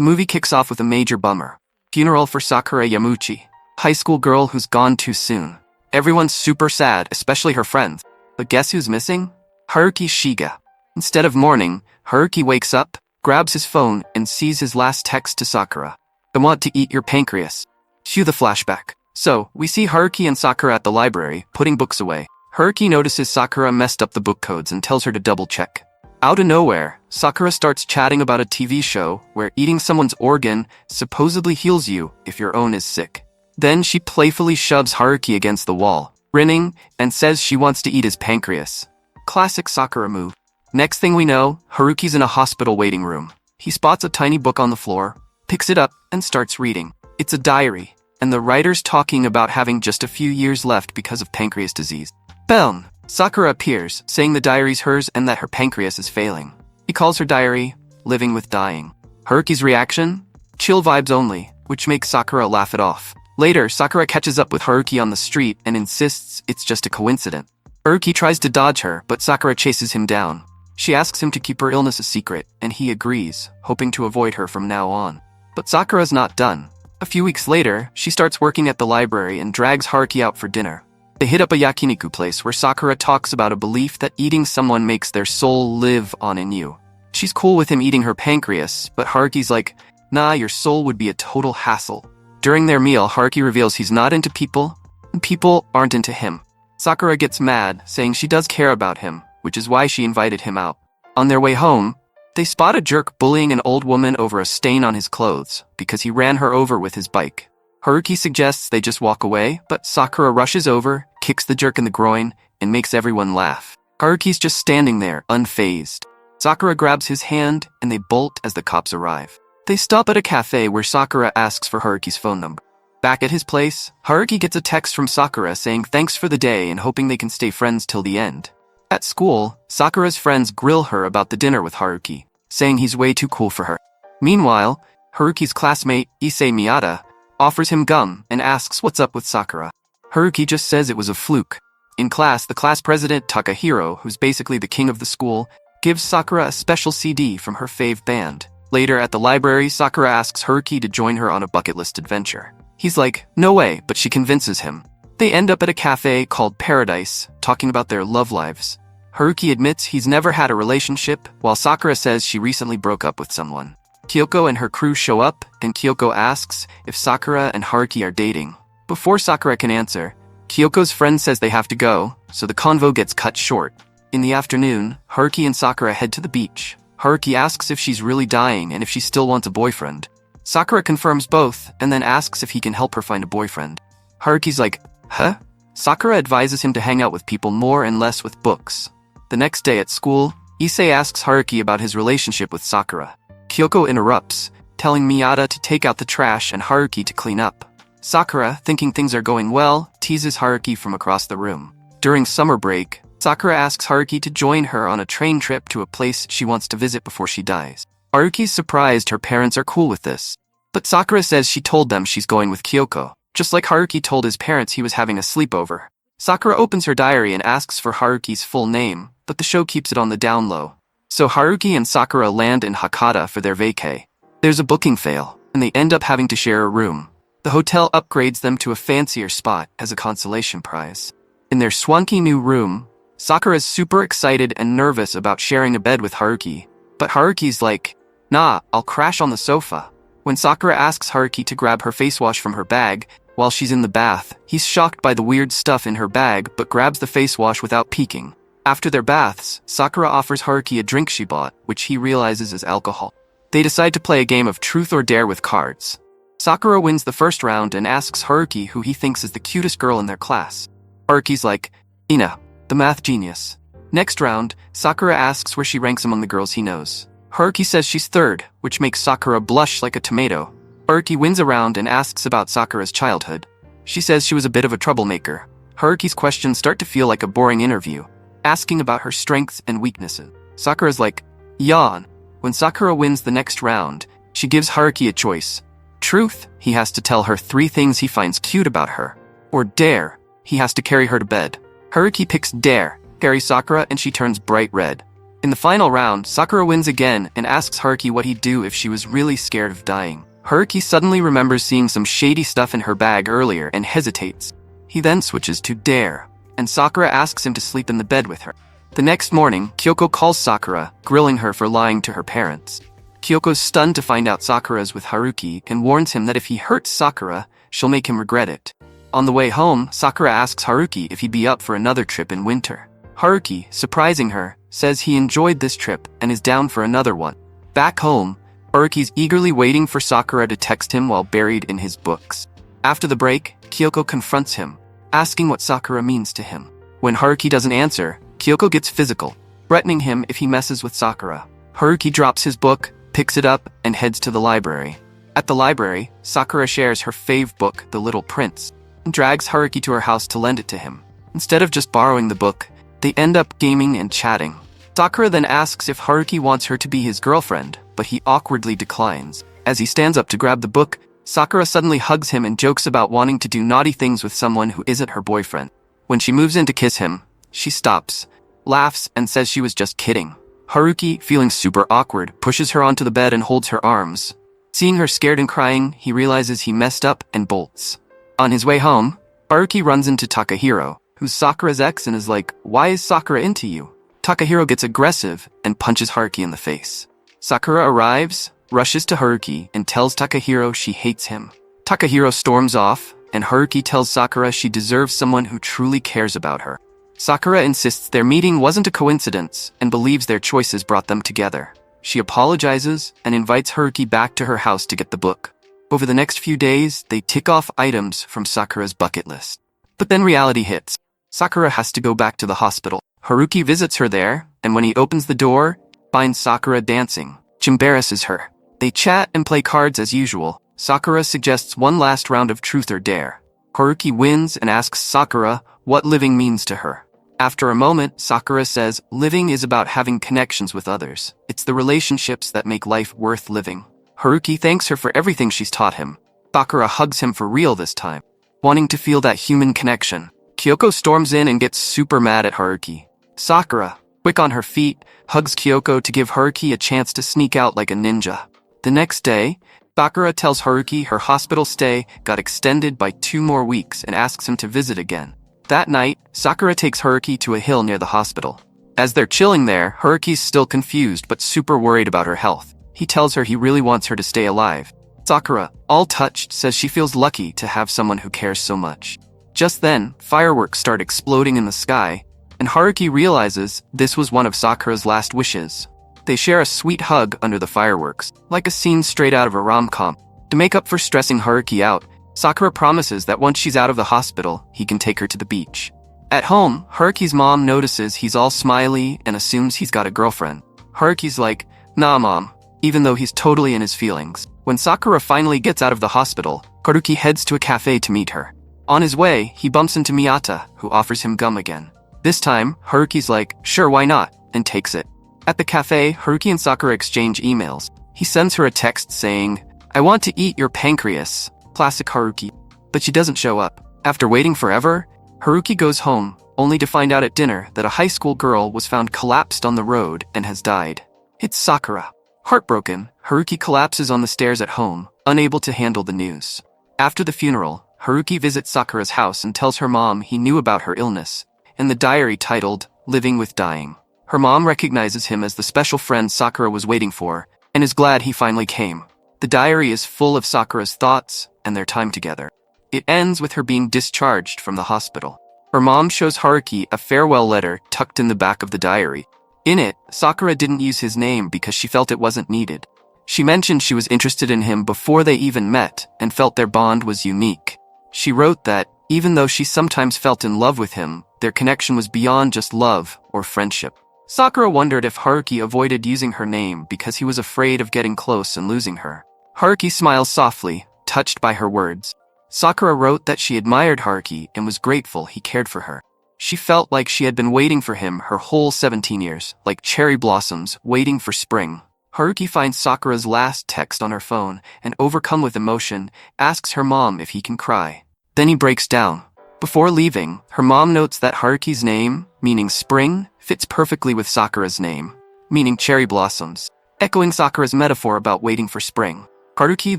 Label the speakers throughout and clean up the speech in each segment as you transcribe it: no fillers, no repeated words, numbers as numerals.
Speaker 1: The movie kicks off with a major bummer. Funeral for Sakura Yamuchi, high school girl who's gone too soon. Everyone's super sad, especially her friends. But guess who's missing? Haruki Shiga. Instead of mourning, Haruki wakes up, grabs his phone, and sees his last text to Sakura. I want to eat your pancreas. Cue the flashback. So, we see Haruki and Sakura at the library, putting books away. Haruki notices Sakura messed up the book codes and tells her to double check. Out of nowhere, Sakura starts chatting about a TV show where eating someone's organ supposedly heals you if your own is sick. Then she playfully shoves Haruki against the wall, grinning, and says she wants to eat his pancreas. Classic Sakura move. Next thing we know, Haruki's in a hospital waiting room. He spots a tiny book on the floor, picks it up, and starts reading. It's a diary, and the writer's talking about having just a few years left because of pancreas disease. Boom! Sakura appears, saying the diary's hers and that her pancreas is failing. He calls her diary, Living with Dying. Haruki's reaction? Chill vibes only, which makes Sakura laugh it off. Later, Sakura catches up with Haruki on the street and insists it's just a coincidence. Haruki tries to dodge her, but Sakura chases him down. She asks him to keep her illness a secret, and he agrees, hoping to avoid her from now on. But Sakura's not done. A few weeks later, she starts working at the library and drags Haruki out for dinner. They hit up a yakiniku place where Sakura talks about a belief that eating someone makes their soul live on in you. She's cool with him eating her pancreas, but Haruki's like, nah, your soul would be a total hassle. During their meal, Haruki reveals he's not into people, and people aren't into him. Sakura gets mad, saying she does care about him, which is why she invited him out. On their way home, they spot a jerk bullying an old woman over a stain on his clothes because he ran her over with his bike. Haruki suggests they just walk away, but Sakura rushes over, kicks the jerk in the groin, and makes everyone laugh. Haruki's just standing there, unfazed. Sakura grabs his hand, and they bolt as the cops arrive. They stop at a cafe where Sakura asks for Haruki's phone number. Back at his place, Haruki gets a text from Sakura saying thanks for the day and hoping they can stay friends till the end. At school, Sakura's friends grill her about the dinner with Haruki, saying he's way too cool for her. Meanwhile, Haruki's classmate, Issei Miyata, offers him gum and asks what's up with Sakura. Haruki just says it was a fluke. In class, the class president, Takahiro, who's basically the king of the school, gives Sakura a special CD from her fave band. Later at the library, Sakura asks Haruki to join her on a bucket list adventure. He's like, no way, but she convinces him. They end up at a cafe called Paradise, talking about their love lives. Haruki admits he's never had a relationship, while Sakura says she recently broke up with someone. Kyoko and her crew show up, and Kyoko asks if Sakura and Haruki are dating. Before Sakura can answer, Kyoko's friend says they have to go, so the convo gets cut short. In the afternoon, Haruki and Sakura head to the beach. Haruki asks if she's really dying and if she still wants a boyfriend. Sakura confirms both, and then asks if he can help her find a boyfriend. Haruki's like, huh? Sakura advises him to hang out with people more and less with books. The next day at school, Issei asks Haruki about his relationship with Sakura. Kyoko interrupts, telling Miyata to take out the trash and Haruki to clean up. Sakura, thinking things are going well, teases Haruki from across the room. During summer break, Sakura asks Haruki to join her on a train trip to a place she wants to visit before she dies. Haruki's surprised her parents are cool with this. But Sakura says she told them she's going with Kyoko, just like Haruki told his parents he was having a sleepover. Sakura opens her diary and asks for Haruki's full name, but the show keeps it on the down low. So Haruki and Sakura land in Hakata for their vacay. There's a booking fail, and they end up having to share a room. The hotel upgrades them to a fancier spot as a consolation prize. In their swanky new room, Sakura's super excited and nervous about sharing a bed with Haruki, but Haruki's like, nah, I'll crash on the sofa. When Sakura asks Haruki to grab her face wash from her bag while she's in the bath, he's shocked by the weird stuff in her bag but grabs the face wash without peeking. After their baths, Sakura offers Haruki a drink she bought, which he realizes is alcohol. They decide to play a game of truth or dare with cards. Sakura wins the first round and asks Haruki who he thinks is the cutest girl in their class. Haruki's like, Ina, the math genius. Next round, Sakura asks where she ranks among the girls he knows. Haruki says she's third, which makes Sakura blush like a tomato. Haruki wins a round and asks about Sakura's childhood. She says she was a bit of a troublemaker. Haruki's questions start to feel like a boring interview, asking about her strengths and weaknesses. Sakura's like, yawn. When Sakura wins the next round, she gives Haruki a choice. Truth, he has to tell her 3 things he finds cute about her. Or dare, he has to carry her to bed. Haruki picks dare, carries Sakura, and she turns bright red. In the final round, Sakura wins again and asks Haruki what he'd do if she was really scared of dying. Haruki suddenly remembers seeing some shady stuff in her bag earlier and hesitates. He then switches to dare, and Sakura asks him to sleep in the bed with her. The next morning, Kyoko calls Sakura, grilling her for lying to her parents. Kyoko's stunned to find out Sakura is with Haruki and warns him that if he hurts Sakura, she'll make him regret it. On the way home, Sakura asks Haruki if he'd be up for another trip in winter. Haruki, surprising her, says he enjoyed this trip and is down for another one. Back home, Haruki's eagerly waiting for Sakura to text him while buried in his books. After the break, Kyoko confronts him, asking what Sakura means to him. When Haruki doesn't answer, Kyoko gets physical, threatening him if he messes with Sakura. Haruki drops his book, picks it up, and heads to the library. At the library, Sakura shares her fave book, The Little Prince, and drags Haruki to her house to lend it to him. Instead of just borrowing the book, they end up gaming and chatting. Sakura then asks if Haruki wants her to be his girlfriend, but he awkwardly declines. As he stands up to grab the book, Sakura suddenly hugs him and jokes about wanting to do naughty things with someone who isn't her boyfriend. When she moves in to kiss him, she stops, laughs, and says she was just kidding. Haruki, feeling super awkward, pushes her onto the bed and holds her arms. Seeing her scared and crying, he realizes he messed up and bolts. On his way home, Haruki runs into Takahiro, who's Sakura's ex, and is like, "Why is Sakura into you?" Takahiro gets aggressive and punches Haruki in the face. Sakura arrives, rushes to Haruki, and tells Takahiro she hates him. Takahiro storms off, and Haruki tells Sakura she deserves someone who truly cares about her. Sakura insists their meeting wasn't a coincidence and believes their choices brought them together. She apologizes and invites Haruki back to her house to get the book. Over the next few days, they tick off items from Sakura's bucket list. But then reality hits. Sakura has to go back to the hospital. Haruki visits her there, and when he opens the door, finds Sakura dancing, which embarrasses her. They chat and play cards as usual. Sakura suggests one last round of truth or dare. Haruki wins and asks Sakura what living means to her. After a moment, Sakura says, living is about having connections with others. It's the relationships that make life worth living. Haruki thanks her for everything she's taught him. Sakura hugs him for real this time, wanting to feel that human connection. Kyoko storms in and gets super mad at Haruki. Sakura, quick on her feet, hugs Kyoko to give Haruki a chance to sneak out like a ninja. The next day, Sakura tells Haruki her hospital stay got extended by 2 more weeks and asks him to visit again. That night, Sakura takes Haruki to a hill near the hospital. As they're chilling there, Haruki's still confused but super worried about her health. He tells her he really wants her to stay alive. Sakura, all touched, says she feels lucky to have someone who cares so much. Just then, fireworks start exploding in the sky, and Haruki realizes this was one of Sakura's last wishes. They share a sweet hug under the fireworks, like a scene straight out of a rom-com. To make up for stressing Haruki out, Sakura promises that once she's out of the hospital, he can take her to the beach. At home, Haruki's mom notices he's all smiley and assumes he's got a girlfriend. Haruki's like, "Nah, mom," even though he's totally in his feelings. When Sakura finally gets out of the hospital, Haruki heads to a cafe to meet her. On his way, he bumps into Miyata, who offers him gum again. This time, Haruki's like, "Sure, why not?" and takes it. At the cafe, Haruki and Sakura exchange emails. He sends her a text saying, "I want to eat your pancreas." Classic Haruki. But she doesn't show up. After waiting forever, Haruki goes home, only to find out at dinner that a high school girl was found collapsed on the road and has died. It's Sakura. Heartbroken, Haruki collapses on the stairs at home, unable to handle the news. After the funeral, Haruki visits Sakura's house and tells her mom he knew about her illness, and the diary titled, Living with Dying. Her mom recognizes him as the special friend Sakura was waiting for, and is glad he finally came. The diary is full of Sakura's thoughts and their time together. It ends with her being discharged from the hospital. Her mom shows Haruki a farewell letter tucked in the back of the diary. In it, Sakura didn't use his name because she felt it wasn't needed. She mentioned she was interested in him before they even met and felt their bond was unique. She wrote that, even though she sometimes felt in love with him, their connection was beyond just love or friendship. Sakura wondered if Haruki avoided using her name because he was afraid of getting close and losing her. Haruki smiles softly, touched by her words. Sakura wrote that she admired Haruki and was grateful he cared for her. She felt like she had been waiting for him her whole 17 years, like cherry blossoms waiting for spring. Haruki finds Sakura's last text on her phone and, overcome with emotion, asks her mom if he can cry. Then he breaks down. Before leaving, her mom notes that Haruki's name, meaning spring, fits perfectly with Sakura's name. meaning cherry blossoms, echoing Sakura's metaphor about waiting for spring. Haruki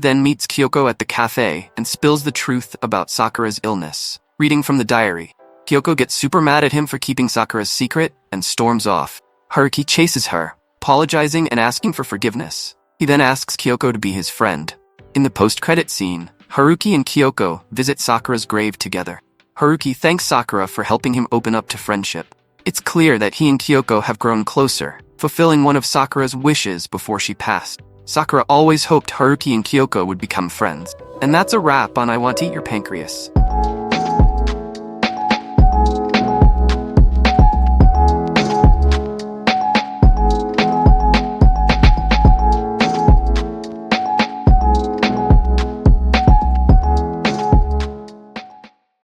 Speaker 1: then meets Kyoko at the cafe and spills the truth about Sakura's illness. Reading from the diary, Kyoko gets super mad at him for keeping Sakura's secret and storms off. Haruki chases her, apologizing and asking for forgiveness. He then asks Kyoko to be his friend. In the post-credit scene, Haruki and Kyoko visit Sakura's grave together. Haruki thanks Sakura for helping him open up to friendship. It's clear that he and Kyoko have grown closer, fulfilling one of Sakura's wishes before she passed. Sakura always hoped Haruki and Kyoko would become friends. And that's a wrap on I Want to Eat Your Pancreas.